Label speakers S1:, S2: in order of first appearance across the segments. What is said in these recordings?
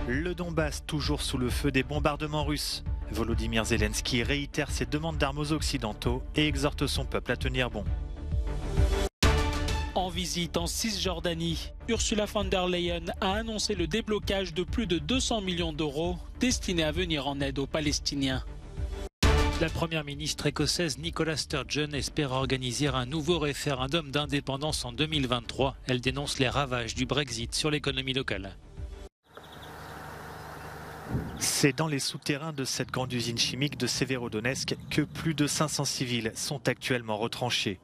S1: Le Donbass toujours sous le feu des bombardements russes. Volodymyr Zelensky réitère ses demandes d'armes aux Occidentaux et exhorte son peuple à tenir bon.
S2: En visite en Cisjordanie, Ursula von der Leyen a annoncé le déblocage de plus de 200 millions d'euros destinés à venir en aide aux Palestiniens. La première ministre écossaise Nicola Sturgeon espère organiser un nouveau référendum d'indépendance en 2023. Elle dénonce les ravages du Brexit sur l'économie locale.
S1: C'est dans les souterrains de cette grande usine chimique de Severodonetsk que plus de 500 civils sont actuellement retranchés.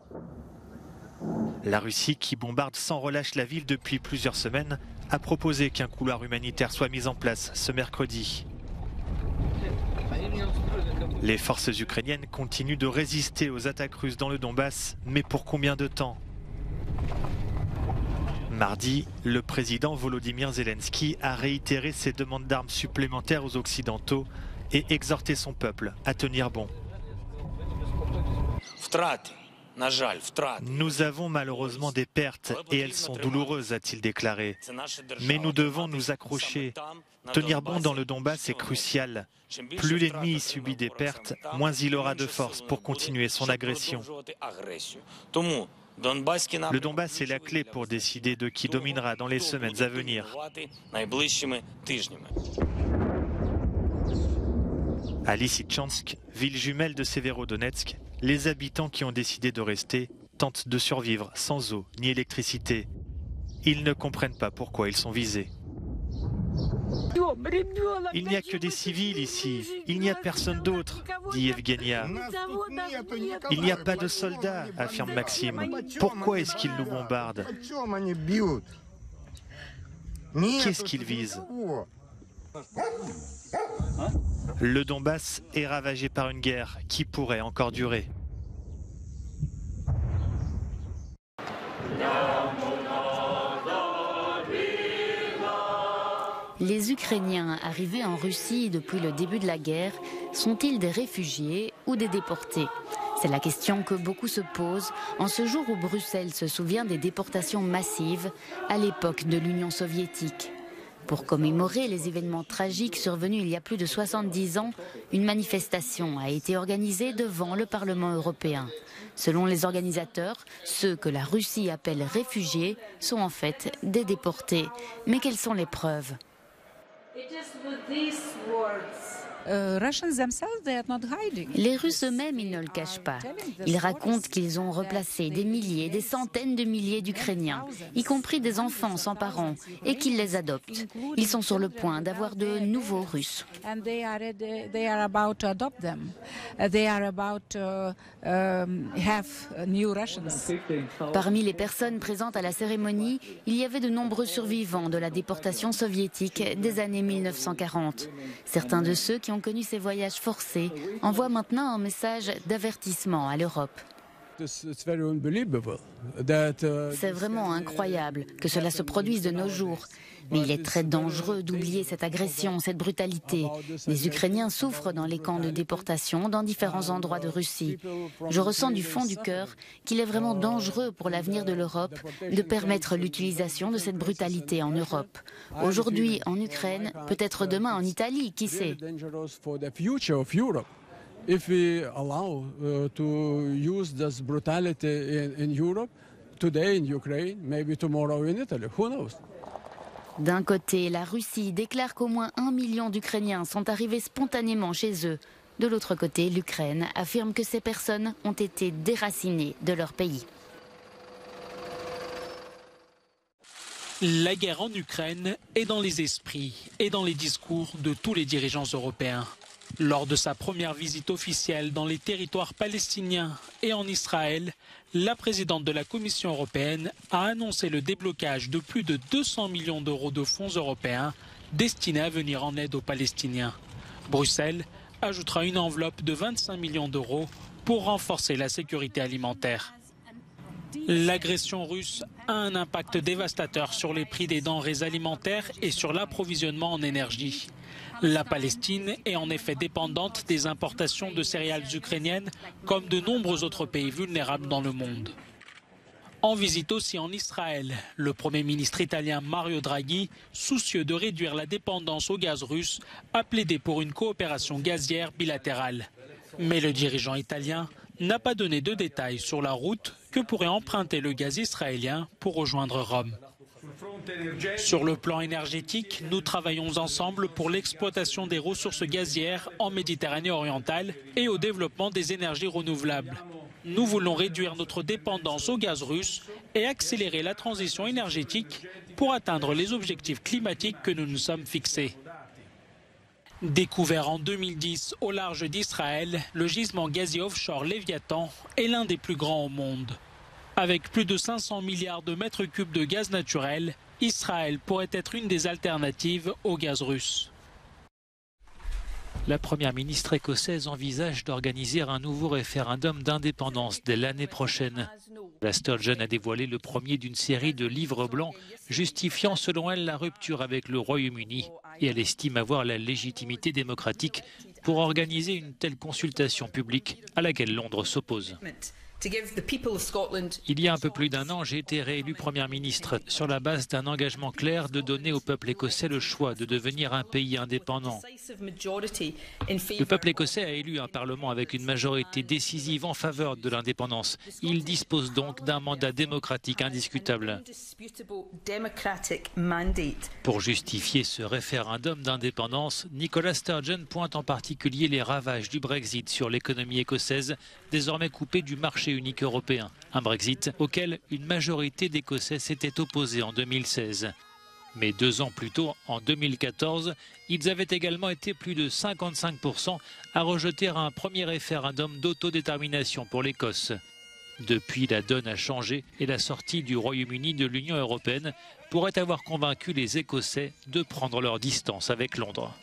S1: La Russie, qui bombarde sans relâche la ville depuis plusieurs semaines, a proposé qu'un couloir humanitaire soit mis en place ce mercredi. Les forces ukrainiennes continuent de résister aux attaques russes dans le Donbass, mais pour combien de temps ? Mardi, le président Volodymyr Zelensky a réitéré ses demandes d'armes supplémentaires aux Occidentaux et exhorté son peuple à tenir bon. Nous avons malheureusement des pertes et elles sont douloureuses, a-t-il déclaré. Mais nous devons nous accrocher. Tenir bon dans le Donbass est crucial. Plus l'ennemi subit des pertes, moins il aura de force pour continuer son agression. Le Donbass est la clé pour décider de qui dominera dans les semaines à venir. À Lysychansk, ville jumelle de Severodonetsk, les habitants qui ont décidé de rester tentent de survivre sans eau ni électricité. Ils ne comprennent pas pourquoi ils sont visés. Il n'y a que des civils ici, il n'y a personne d'autre, dit Evgenia. Il n'y a pas de soldats, affirme Maxime. Pourquoi est-ce qu'ils nous bombardent? Qu'est-ce qu'ils visent? Le Donbass est ravagé par une guerre qui pourrait encore durer.
S3: Les Ukrainiens arrivés en Russie depuis le début de la guerre sont-ils des réfugiés ou des déportés? C'est la question que beaucoup se posent en ce jour où Bruxelles se souvient des déportations massives à l'époque de l'Union soviétique. Pour commémorer les événements tragiques survenus il y a plus de 70 ans, une manifestation a été organisée devant le Parlement européen. Selon les organisateurs, ceux que la Russie appelle réfugiés sont en fait des déportés. Mais quelles sont les preuves ? Les Russes eux-mêmes, ils ne le cachent pas. Ils racontent qu'ils ont replacé des milliers, des centaines de milliers d'Ukrainiens, y compris des enfants sans parents, et qu'ils les adoptent. Ils sont sur le point d'avoir de nouveaux Russes. Parmi les personnes présentes à la cérémonie, il y avait de nombreux survivants de la déportation soviétique des années 1940. Certains de ceux qui ont connu ces voyages forcés envoient maintenant un message d'avertissement à l'Europe. C'est vraiment incroyable que cela se produise de nos jours. Mais il est très dangereux d'oublier cette agression, cette brutalité. Les Ukrainiens souffrent dans les camps de déportation dans différents endroits de Russie. Je ressens du fond du cœur qu'il est vraiment dangereux pour l'avenir de l'Europe de permettre l'utilisation de cette brutalité en Europe. Aujourd'hui en Ukraine, peut-être demain en Italie, qui sait?
S4: If we allow to use this brutality in Europe, today in Ukraine, maybe tomorrow in Italy, who knows?
S3: D'un côté, la Russie déclare qu'au moins 1 million d'Ukrainiens sont arrivés spontanément chez eux. De l'autre côté, l'Ukraine affirme que ces personnes ont été déracinées de leur pays.
S2: La guerre en Ukraine est dans les esprits et dans les discours de tous les dirigeants européens. Lors de sa première visite officielle dans les territoires palestiniens et en Israël, la présidente de la Commission européenne a annoncé le déblocage de plus de 200 millions d'euros de fonds européens destinés à venir en aide aux Palestiniens. Bruxelles ajoutera une enveloppe de 25 millions d'euros pour renforcer la sécurité alimentaire. L'agression russe a un impact dévastateur sur les prix des denrées alimentaires et sur l'approvisionnement en énergie. La Palestine est en effet dépendante des importations de céréales ukrainiennes, comme de nombreux autres pays vulnérables dans le monde. En visite aussi en Israël, le Premier ministre italien Mario Draghi, soucieux de réduire la dépendance au gaz russe, a plaidé pour une coopération gazière bilatérale. Mais le dirigeant italien n'a pas donné de détails sur la route que pourrait emprunter le gaz israélien pour rejoindre Rome. Sur le plan énergétique, nous travaillons ensemble pour l'exploitation des ressources gazières en Méditerranée orientale et au développement des énergies renouvelables. Nous voulons réduire notre dépendance au gaz russe et accélérer la transition énergétique pour atteindre les objectifs climatiques que nous nous sommes fixés. Découvert en 2010 au large d'Israël, le gisement gazier offshore Léviathan est l'un des plus grands au monde. Avec plus de 500 milliards de mètres cubes de gaz naturel, Israël pourrait être une des alternatives au gaz russe.
S5: La première ministre écossaise envisage d'organiser un nouveau référendum d'indépendance dès l'année prochaine. La Sturgeon a dévoilé le premier d'une série de livres blancs justifiant selon elle la rupture avec le Royaume-Uni et elle estime avoir la légitimité démocratique pour organiser une telle consultation publique à laquelle Londres s'oppose. Il y a un peu plus d'un an, j'ai été réélu Première ministre sur la base d'un engagement clair de donner au peuple écossais le choix de devenir un pays indépendant. Le peuple écossais a élu un parlement avec une majorité décisive en faveur de l'indépendance. Il dispose donc d'un mandat démocratique indiscutable. Pour justifier ce référendum d'indépendance, Nicola Sturgeon pointe en particulier les ravages du Brexit sur l'économie écossaise, désormais coupée du marché unique européen. Un Brexit auquel une majorité d'Écossais s'était opposée en 2016. Mais 2 ans plus tôt, en 2014, ils avaient également été plus de 55% à rejeter un premier référendum d'autodétermination pour l'Écosse. Depuis, la donne a changé et la sortie du Royaume-Uni de l'Union européenne pourrait avoir convaincu les Écossais de prendre leur distance avec Londres.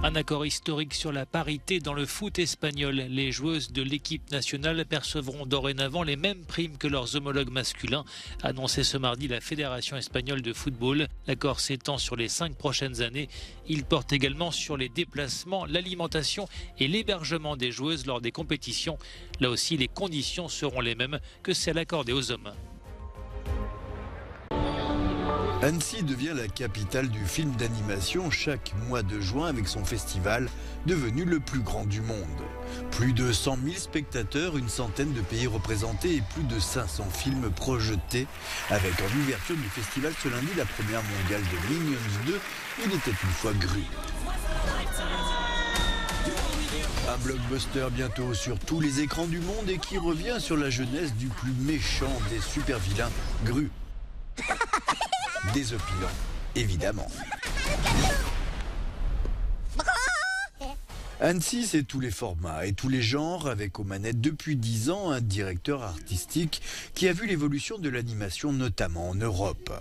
S5: Un accord historique sur la parité dans le foot espagnol. Les joueuses de l'équipe nationale percevront dorénavant les mêmes primes que leurs homologues masculins, annoncé ce mardi la Fédération espagnole de football. L'accord s'étend sur les 5 prochaines années. Il porte également sur les déplacements, l'alimentation et l'hébergement des joueuses lors des compétitions. Là aussi, les conditions seront les mêmes que celles accordées aux hommes.
S6: Annecy devient la capitale du film d'animation chaque mois de juin avec son festival devenu le plus grand du monde. Plus de 100 000 spectateurs, une centaine de pays représentés et plus de 500 films projetés. Avec en ouverture du festival ce lundi la première mondiale de Minions 2, Il était une fois Gru. Un blockbuster bientôt sur tous les écrans du monde et qui revient sur la jeunesse du plus méchant des super-vilains, Gru. Désopilant, évidemment. Annecy, c'est tous les formats et tous les genres, avec aux manettes depuis 10 ans un directeur artistique qui a vu l'évolution de l'animation, notamment en Europe.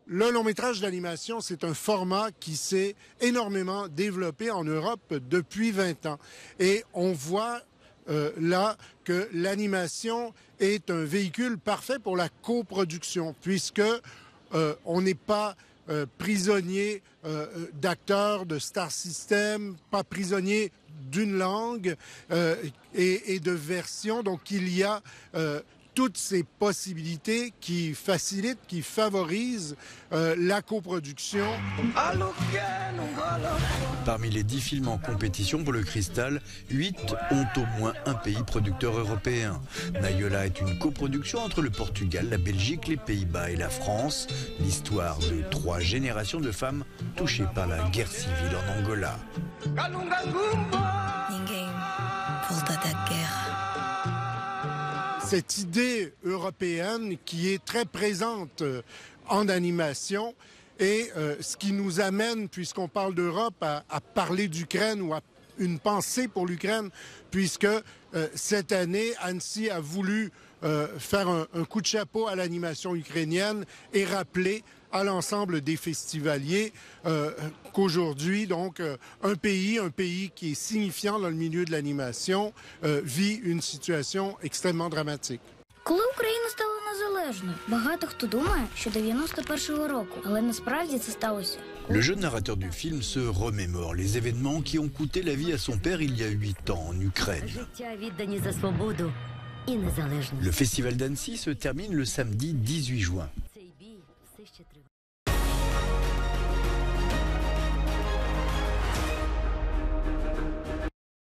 S7: Le long métrage d'animation, c'est un format qui s'est énormément développé en Europe depuis 20 ans. Et on voit là que l'animation est un véhicule parfait pour la coproduction, puisque on n'est pas prisonnier d'acteurs, de star system, pas prisonnier d'une langue et de versions. Donc il y a toutes ces possibilités qui facilitent, qui favorisent la coproduction.
S6: Parmi les 10 films en compétition pour le Cristal, 8 ont au moins un pays producteur européen. Nayola est une coproduction entre le Portugal, la Belgique, les Pays-Bas et la France. L'histoire de 3 générations de femmes touchées par la guerre civile en Angola.
S7: Cette idée européenne qui est très présente en animation et ce qui nous amène, puisqu'on parle d'Europe, à parler d'Ukraine ou à une pensée pour l'Ukraine, puisque cette année, Annecy a voulu faire un coup de chapeau à l'animation ukrainienne et rappeler à l'ensemble des festivaliers qu'aujourd'hui, donc, un pays qui est signifiant dans le milieu de l'animation vit une situation extrêmement dramatique.
S8: Коли Україна стала незалежною, багато хто думає, що 91-го року, але насправді це сталося.
S6: Le jeune narrateur du film se remémore les événements qui ont coûté la vie à son père il y a 8 ans en Ukraine.
S9: Життя віддані за свободу
S6: Le festival d'Annecy se termine le samedi 18 juin.